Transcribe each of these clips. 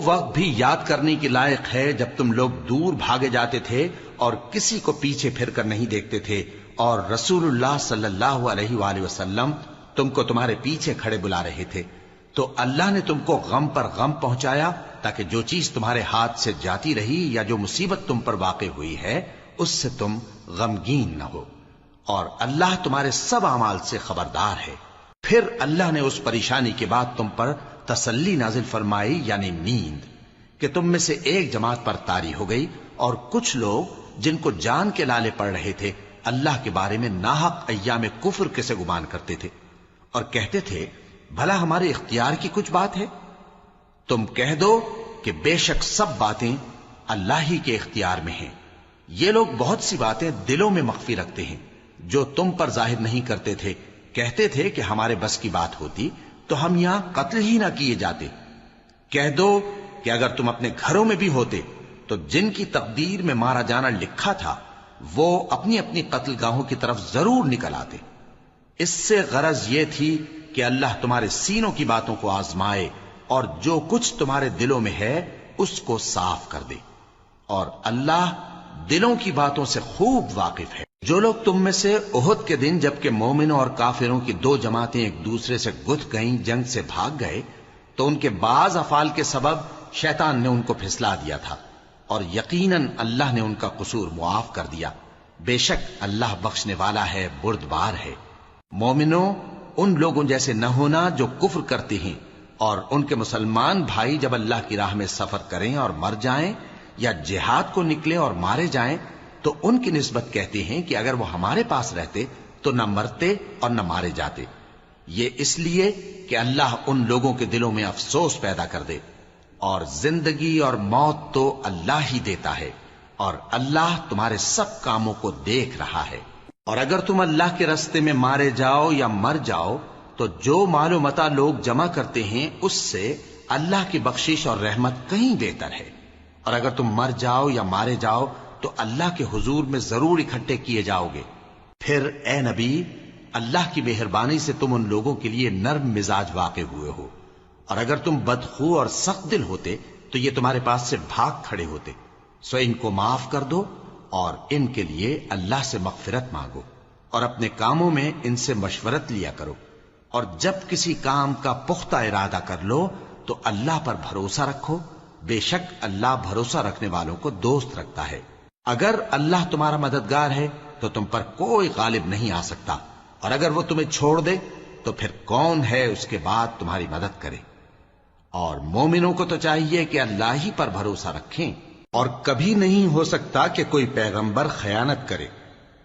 وقت بھی یاد کرنے کے لائق ہے جب تم لوگ دور بھاگے جاتے تھے اور کسی کو پیچھے پھر کر نہیں دیکھتے تھے، اور رسول اللہ صلی اللہ علیہ وآلہ وسلم تم کو تمہارے پیچھے کھڑے بلا رہے تھے، تو اللہ نے تم کو غم پر غم پہنچایا تاکہ جو چیز تمہارے ہاتھ سے جاتی رہی یا جو مصیبت تم پر واقع ہوئی ہے اس سے تم غمگین نہ ہو، اور اللہ تمہارے سب اعمال سے خبردار ہے۔ پھر اللہ نے اس پریشانی کے بعد تم پر تسلی نازل فرمائی، یعنی نیند، کہ تم میں سے ایک جماعت پر طاری ہو گئی، اور کچھ لوگ جن کو جان کے لالے پڑ رہے تھے اللہ کے بارے میں ناحق ایام کفر کے سے گمان کرتے تھے، اور کہتے تھے بھلا ہمارے اختیار کی کچھ بات ہے؟ تم کہہ دو کہ بے شک سب باتیں اللہ ہی کے اختیار میں ہیں۔ یہ لوگ بہت سی باتیں دلوں میں مخفی رکھتے ہیں جو تم پر ظاہر نہیں کرتے تھے، کہتے تھے کہ ہمارے بس کی بات ہوتی تو ہم یہاں قتل ہی نہ کیے جاتے۔ کہہ دو کہ اگر تم اپنے گھروں میں بھی ہوتے تو جن کی تقدیر میں مارا جانا لکھا تھا وہ اپنی اپنی قتل گاہوں کی طرف ضرور نکل آتے۔ اس سے غرض یہ تھی کہ اللہ تمہارے سینوں کی باتوں کو آزمائے اور جو کچھ تمہارے دلوں میں ہے اس کو صاف کر دے، اور اللہ دلوں کی باتوں سے خوب واقف ہے۔ جو لوگ تم میں سے احد کے دن جبکہ مومنوں اور کافروں کی دو جماعتیں ایک دوسرے سے گتھ گئیں جنگ سے بھاگ گئے تو ان کے بعض افعال کے سبب شیطان نے ان کو پھسلا دیا تھا، اور یقیناً اللہ نے ان کا قصور معاف کر دیا، بے شک اللہ بخشنے والا ہے، بردبار ہے۔ مومنوں، ان لوگوں جیسے نہ ہونا جو کفر کرتے ہیں، اور ان کے مسلمان بھائی جب اللہ کی راہ میں سفر کریں اور مر جائیں یا جہاد کو نکلیں اور مارے جائیں تو ان کی نسبت کہتے ہیں کہ اگر وہ ہمارے پاس رہتے تو نہ مرتے اور نہ مارے جاتے، یہ اس لیے کہ اللہ ان لوگوں کے دلوں میں افسوس پیدا کر دے، اور زندگی اور موت تو اللہ ہی دیتا ہے، اور اللہ تمہارے سب کاموں کو دیکھ رہا ہے۔ اور اگر تم اللہ کے راستے میں مارے جاؤ یا مر جاؤ تو جو مال و متاع لوگ جمع کرتے ہیں اس سے اللہ کی بخشش اور رحمت کہیں بہتر ہے، اور اگر تم مر جاؤ یا مارے جاؤ تو اللہ کے حضور میں ضرور اکٹھے کیے جاؤ گے۔ پھر اے نبی، اللہ کی مہربانی سے تم ان لوگوں کے لیے نرم مزاج واقع ہوئے ہو، اور اگر تم بدخو اور سخت دل ہوتے تو یہ تمہارے پاس سے بھاگ کھڑے ہوتے، سو ان کو معاف کر دو اور ان کے لیے اللہ سے مغفرت مانگو، اور اپنے کاموں میں ان سے مشورت لیا کرو، اور جب کسی کام کا پختہ ارادہ کر لو تو اللہ پر بھروسہ رکھو، بے شک اللہ بھروسہ رکھنے والوں کو دوست رکھتا ہے۔ اگر اللہ تمہارا مددگار ہے تو تم پر کوئی غالب نہیں آ سکتا، اور اگر وہ تمہیں چھوڑ دے تو پھر کون ہے اس کے بعد تمہاری مدد کرے؟ اور مومنوں کو تو چاہیے کہ اللہ ہی پر بھروسہ رکھیں، اور کبھی نہیں ہو سکتا کہ کوئی پیغمبر خیانت کرے،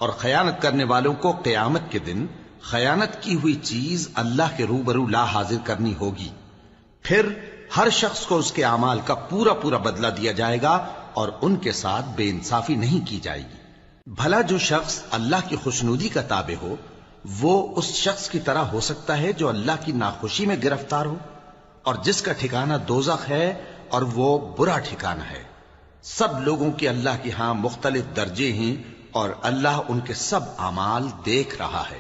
اور خیانت کرنے والوں کو قیامت کے دن خیانت کی ہوئی چیز اللہ کے روبرو لا حاضر کرنی ہوگی، پھر ہر شخص کو اس کے اعمال کا پورا پورا بدلہ دیا جائے گا، اور ان کے ساتھ بے انصافی نہیں کی جائے گی۔ بھلا جو شخص اللہ کی خوشنودی کا تابع ہو وہ اس شخص کی طرح ہو سکتا ہے جو اللہ کی ناخوشی میں گرفتار ہو، اور جس کا ٹھکانہ دوزخ ہے اور وہ برا ٹھکانہ ہے۔ سب لوگوں کے اللہ کے ہاں مختلف درجے ہیں، اور اللہ ان کے سب اعمال دیکھ رہا ہے۔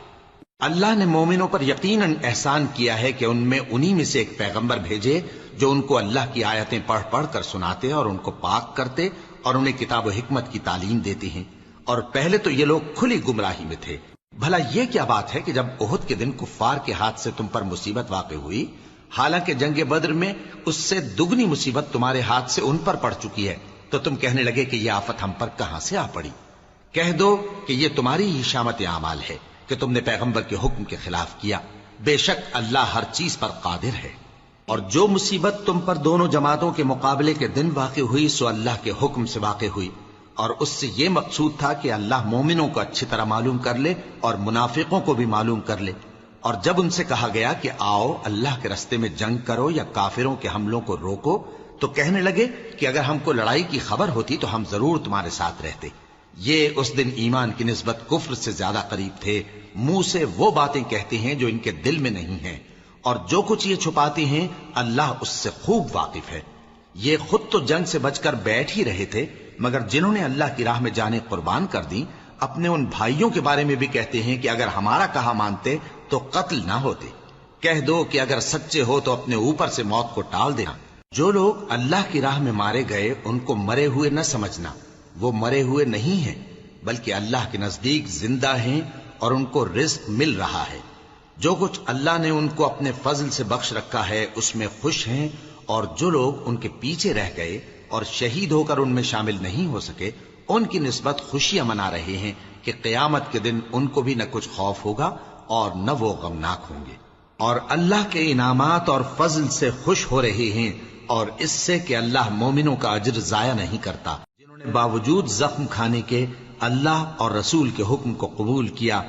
اللہ نے مومنوں پر یقیناً احسان کیا ہے کہ ان میں انہی میں سے ایک پیغمبر بھیجے جو ان کو اللہ کی آیتیں پڑھ پڑھ کر سناتے اور ان کو پاک کرتے اور انہیں کتاب و حکمت کی تعلیم دیتے ہیں، اور پہلے تو یہ لوگ کھلی گمراہی میں تھے۔ بھلا یہ کیا بات ہے کہ جب احد کے دن کفار کے ہاتھ سے تم پر مصیبت واقع ہوئی، حالانکہ جنگ بدر میں اس سے دگنی مصیبت تمہارے ہاتھ سے ان پر پڑ چکی ہے، تو تم کہنے لگے کہ یہ آفت ہم پر کہاں سے آ پڑی؟ کہہ دو کہ یہ تمہاری ہی شامت اعمال ہے کہ تم نے پیغمبر کے حکم کے خلاف کیا، بے شک اللہ ہر چیز پر قادر ہے۔ اور جو مصیبت تم پر دونوں جماعتوں کے مقابلے کے دن واقع ہوئی سو اللہ کے حکم سے واقع ہوئی، اور اس سے یہ مقصود تھا کہ اللہ مومنوں کو اچھی طرح معلوم کر لے اور منافقوں کو بھی معلوم کر لے۔ اور جب ان سے کہا گیا کہ آؤ اللہ کے راستے میں جنگ کرو یا کافروں کے حملوں کو روکو، تو کہنے لگے کہ اگر ہم کو لڑائی کی خبر ہوتی تو ہم ضرور تمہارے ساتھ رہتے۔ یہ اس دن ایمان کی نسبت کفر سے زیادہ قریب تھے، منہ سے وہ باتیں کہتے ہیں جو ان کے دل میں نہیں ہیں، اور جو کچھ یہ چھپاتے ہیں اللہ اس سے خوب واقف ہے۔ یہ خود تو جنگ سے بچ کر بیٹھ ہی رہے تھے، مگر جنہوں نے اللہ کی راہ میں جانیں قربان کر دیں اپنے ان بھائیوں کے بارے میں بھی کہتے ہیں کہ اگر ہمارا کہا مانتے تو قتل نہ ہوتے۔ کہہ دو کہ اگر سچے ہو تو اپنے اوپر سے موت کو ٹال دینا، جو لوگ اللہ کی راہ میں مارے گئے ان کو مرے ہوئے نہ سمجھنا، وہ مرے ہوئے نہیں ہیں بلکہ اللہ کے نزدیک زندہ ہیں اور ان کو رزق مل رہا ہے۔ جو کچھ اللہ نے ان کو اپنے فضل سے بخش رکھا ہے اس میں خوش ہیں، اور جو لوگ ان کے پیچھے رہ گئے اور شہید ہو کر ان میں شامل نہیں ہو سکے ان کی نسبت خوشیاں منا رہے ہیں کہ قیامت کے دن ان کو بھی نہ کچھ خوف ہوگا اور نہ وہ غمناک ہوں گے، اور اللہ کے انعامات اور فضل سے خوش ہو رہے ہیں، اور اس سے کہ اللہ مومنوں کا اجر ضائع نہیں کرتا جنہوں نے باوجود زخم کھانے کے اللہ اور رسول کے حکم کو قبول کیا۔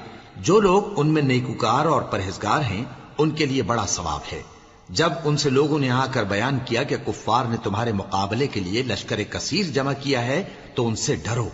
جو لوگ ان میں نیکوکار اور پرہیزگار ہیں ان کے لیے بڑا ثواب ہے۔ جب ان سے لوگوں نے آ کر بیان کیا کہ کفار نے تمہارے مقابلے کے لیے لشکر کثیر جمع کیا ہے تو ان سے ڈرو،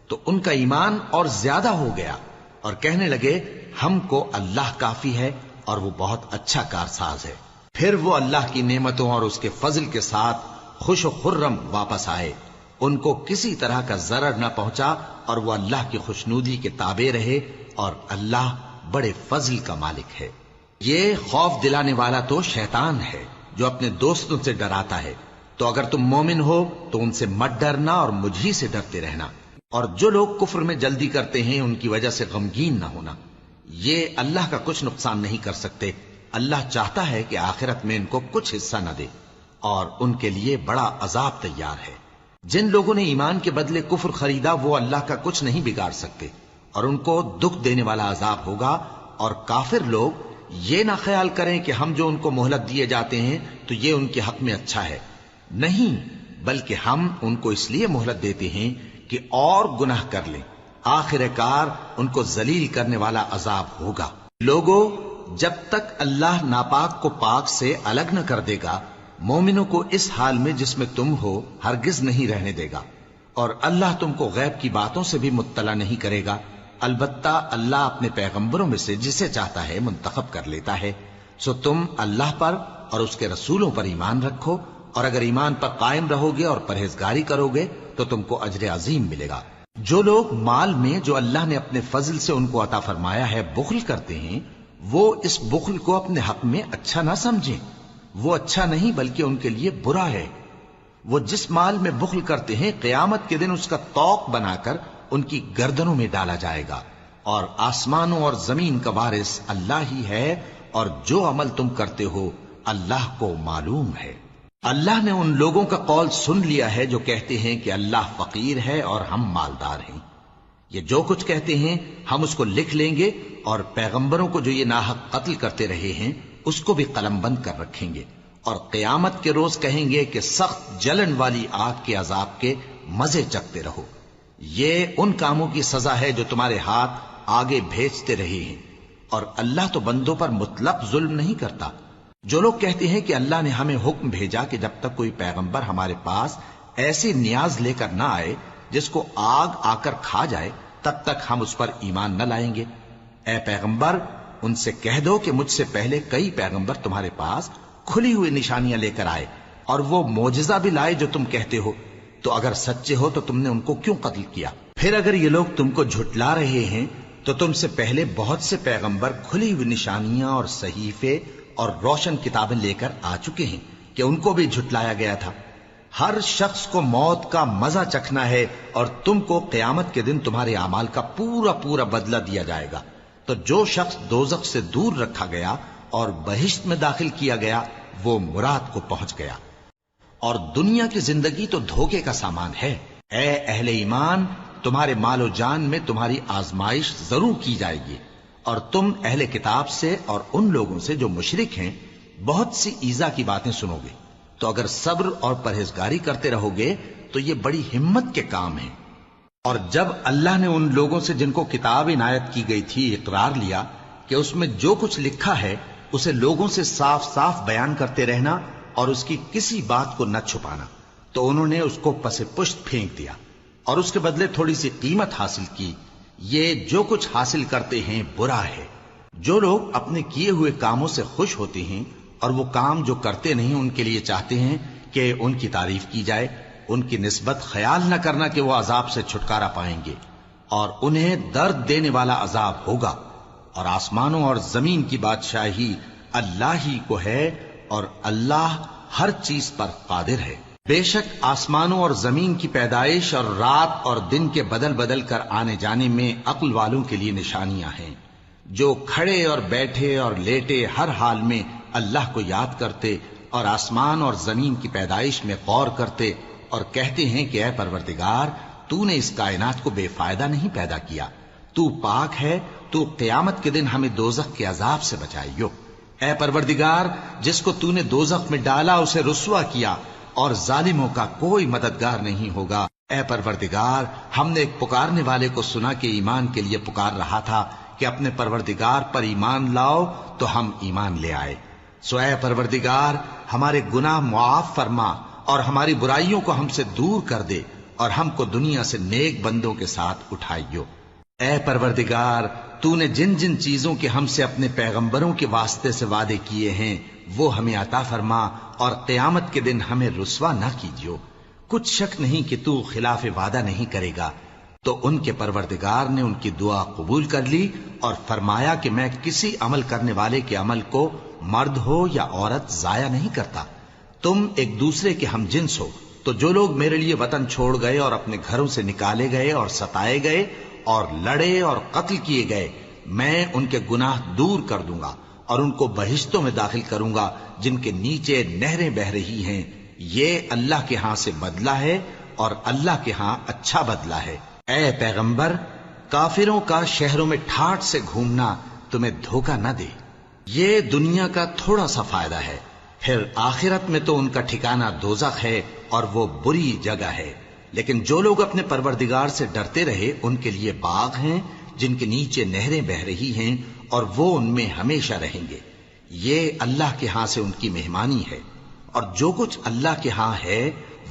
تو ان کا ایمان اور زیادہ ہو گیا اور کہنے لگے ہم کو اللہ کافی ہے اور وہ بہت اچھا کارساز ہے۔ پھر وہ اللہ کی نعمتوں اور اس کے فضل کے ساتھ خوش و خرم واپس آئے، ان کو کسی طرح کا ضرر نہ پہنچا اور وہ اللہ کی خوشنودی کے تابع رہے، اور اللہ بڑے فضل کا مالک ہے۔ یہ خوف دلانے والا تو شیطان ہے جو اپنے دوستوں سے ڈراتا ہے، تو اگر تم مومن ہو تو ان سے مت ڈرنا اور مجھ ہی سے ڈرتے رہنا، اور جو لوگ کفر میں جلدی کرتے ہیں ان کی وجہ سے غمگین نہ ہونا، یہ اللہ کا کچھ نقصان نہیں کر سکتے۔ اللہ چاہتا ہے کہ آخرت میں ان کو کچھ حصہ نہ دے، اور ان کے لیے بڑا عذاب تیار ہے۔ جن لوگوں نے ایمان کے بدلے کفر خریدا وہ اللہ کا کچھ نہیں بگاڑ سکتے، اور ان کو دکھ دینے والا عذاب ہوگا۔ اور کافر لوگ یہ نہ خیال کریں کہ ہم جو ان کو مہلت دیے جاتے ہیں تو یہ ان کے حق میں اچھا ہے، نہیں، بلکہ ہم ان کو اس لیے مہلت دیتے ہیں کہ اور گناہ کر لیں، آخر کار ان کو ذلیل کرنے والا عذاب ہوگا۔ لوگوں، جب تک اللہ ناپاک کو پاک سے الگ نہ کر دے گا مومنوں کو اس حال میں جس میں تم ہو ہرگز نہیں رہنے دے گا، اور اللہ تم کو غیب کی باتوں سے بھی مطلع نہیں کرے گا۔ البتہ اللہ اپنے پیغمبروں میں سے جسے چاہتا ہے منتخب کر لیتا ہے، سو تم اللہ پر اور اس کے رسولوں پر ایمان رکھو، اور اگر ایمان پر قائم رہو گے اور پرہیزگاری کرو گے تو تم کو اجر عظیم ملے گا۔ جو لوگ مال میں جو اللہ نے اپنے فضل سے ان کو عطا فرمایا ہے بخل کرتے ہیں، وہ اس بخل کو اپنے حق میں اچھا نہ سمجھیں، وہ اچھا نہیں بلکہ ان کے لیے برا ہے۔ وہ جس مال میں بخل کرتے ہیں قیامت کے دن اس کا طوق بنا کر ان کی گردنوں میں ڈالا جائے گا، اور آسمانوں اور زمین کا وارث اللہ ہی ہے، اور جو عمل تم کرتے ہو اللہ کو معلوم ہے۔ اللہ نے ان لوگوں کا قول سن لیا ہے جو کہتے ہیں کہ اللہ فقیر ہے اور ہم مالدار ہیں۔ یہ جو کچھ کہتے ہیں ہم اس کو لکھ لیں گے، اور پیغمبروں کو جو یہ ناحق قتل کرتے رہے ہیں اس کو بھی قلم بند کر رکھیں گے، اور قیامت کے روز کہیں گے کہ سخت جلن والی آگ کے عذاب کے مزے چکھتے رہو۔ یہ ان کاموں کی سزا ہے جو تمہارے ہاتھ آگے بھیجتے رہے ہیں، اور اللہ تو بندوں پر مطلق ظلم نہیں کرتا۔ جو لوگ کہتے ہیں کہ اللہ نے ہمیں حکم بھیجا کہ جب تک کوئی پیغمبر ہمارے پاس ایسی نیاز لے کر نہ آئے جس کو آگ آ کر کھا جائے تب تک ہم اس پر ایمان نہ لائیں گے، اے پیغمبر ان سے کہہ دو کہ مجھ سے پہلے کئی پیغمبر تمہارے پاس کھلی ہوئی نشانیاں لے کر آئے اور وہ معجزہ بھی لائے جو تم کہتے ہو، تو اگر سچے ہو تو تم نے ان کو کیوں قتل کیا؟ پھر اگر یہ لوگ تم کو جھٹلا رہے ہیں تو تم سے پہلے بہت سے پیغمبر کھلی ہوئی نشانیاں اور صحیفے اور روشن کتابیں لے کر آ چکے ہیں کہ ان کو بھی جھٹلایا گیا تھا۔ ہر شخص کو موت کا مزہ چکھنا ہے، اور تم کو قیامت کے دن تمہارے اعمال کا پورا پورا بدلہ دیا جائے گا۔ تو جو شخص دوزخ سے دور رکھا گیا اور بہشت میں داخل کیا گیا وہ مراد کو پہنچ گیا، اور دنیا کی زندگی تو دھوکے کا سامان ہے۔ اے اہل ایمان، تمہارے مال و جان میں تمہاری آزمائش ضرور کی جائے گی، اور تم اہل کتاب سے اور ان لوگوں سے جو مشرک ہیں بہت سی ایذا کی باتیں سنو گے، تو اگر صبر اور پرہیزگاری کرتے رہو گے تو یہ بڑی ہمت کے کام ہیں۔ اور جب اللہ نے ان لوگوں سے جن کو کتاب عنایت کی گئی تھی اقرار لیا کہ اس میں جو کچھ لکھا ہے اسے لوگوں سے صاف صاف بیان کرتے رہنا اور اس کی کسی بات کو نہ چھپانا، تو انہوں نے اس کو پس پشت پھینک دیا اور اس کے بدلے تھوڑی سی قیمت حاصل کی۔ یہ جو کچھ حاصل کرتے ہیں برا ہے۔ جو لوگ اپنے کیے ہوئے کاموں سے خوش ہوتے ہیں اور وہ کام جو کرتے نہیں ان کے لیے چاہتے ہیں کہ ان کی تعریف کی جائے، ان کی نسبت خیال نہ کرنا کہ وہ عذاب سے چھٹکارا پائیں گے، اور انہیں درد دینے والا عذاب ہوگا۔ اور آسمانوں اور زمین کی بادشاہی اللہ ہی کو ہے، اور اللہ ہر چیز پر قادر ہے۔ بے شک آسمانوں اور زمین کی پیدائش اور رات اور دن کے بدل بدل کر آنے جانے میں عقل والوں کے لیے نشانیاں ہیں، جو کھڑے اور بیٹھے اور لیٹے ہر حال میں اللہ کو یاد کرتے اور آسمان اور زمین کی پیدائش میں غور کرتے اور کہتے ہیں کہ اے پروردگار، تو نے اس کائنات کو بے فائدہ نہیں پیدا کیا، تو پاک ہے، تو قیامت کے دن ہمیں دوزخ کے عذاب سے بچائیو۔ اے پروردگار، جس کو تو نے دوزخ میں ڈالا اسے رسوا کیا، اور ظالموں کا کوئی مددگار نہیں ہوگا۔ اے پروردگار، ہم نے ایک پکارنے والے کو سنا کہ ایمان کے لیے پکار رہا تھا کہ اپنے پروردگار پر ایمان لاؤ، تو ہم ایمان لے آئے۔ سو اے پروردگار، ہمارے گناہ معاف فرما اور ہماری برائیوں کو ہم سے دور کر دے، اور ہم کو دنیا سے نیک بندوں کے ساتھ اٹھائیو۔ اے پروردگار، تو نے جن جن چیزوں کے ہم سے اپنے پیغمبروں کے واسطے سے وعدے کیے ہیں وہ ہمیں عطا فرما، اور قیامت کے دن ہمیں رسوا نہ کیجیو۔ کچھ شک نہیں کہ تو خلاف وعدہ نہیں کرے گا۔ تو ان کے پروردگار نے ان کی دعا قبول کر لی اور فرمایا کہ میں کسی عمل کرنے والے کے عمل کو مرد ہو یا عورت ضائع نہیں کرتا۔ تم ایک دوسرے کے ہم جنس ہو، تو جو لوگ میرے لیے وطن چھوڑ گئے اور اپنے گھروں سے نکالے گئے اور ستائے گئے اور لڑے اور قتل کیے گئے، میں ان کے گناہ دور کر دوں گا اور ان کو بہشتوں میں داخل کروں گا جن کے نیچے نہریں بہ رہی ہیں۔ یہ اللہ کے ہاں سے بدلہ ہے اور اللہ کے ہاں اچھا بدلہ ہے۔ اے پیغمبر، کافروں کا شہروں میں ٹھاٹھ سے گھومنا تمہیں دھوکہ نہ دے، یہ دنیا کا تھوڑا سا فائدہ ہے، پھر آخرت میں تو ان کا ٹھکانہ دوزخ ہے اور وہ بری جگہ ہے۔ لیکن جو لوگ اپنے پروردگار سے ڈرتے رہے ان کے لیے باغ ہیں جن کے نیچے نہریں بہ رہی ہیں، اور وہ ان میں ہمیشہ رہیں گے۔ یہ اللہ کے ہاں سے ان کی مہمانی ہے، اور جو کچھ اللہ کے ہاں ہے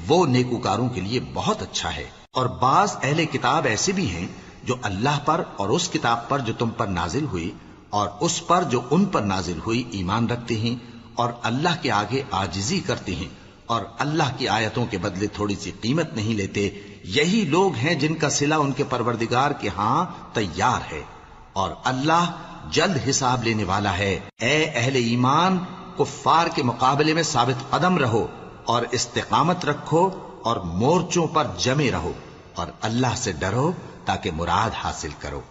وہ نیکوکاروں کے لیے بہت اچھا ہے۔ اور بعض اہل کتاب ایسے بھی ہیں جو اللہ پر اور اس کتاب پر جو تم پر نازل ہوئی اور اس پر جو ان پر نازل ہوئی ایمان رکھتے ہیں، اور اللہ کے آگے عاجزی کرتے ہیں، اور اللہ کی آیتوں کے بدلے تھوڑی سی قیمت نہیں لیتے۔ یہی لوگ ہیں جن کا صلہ ان کے پروردگار کے ہاں تیار ہے، اور اللہ جلد حساب لینے والا ہے۔ اے اہل ایمان، کفار کے مقابلے میں ثابت قدم رہو اور استقامت رکھو اور مورچوں پر جمے رہو، اور اللہ سے ڈرو تاکہ مراد حاصل کرو۔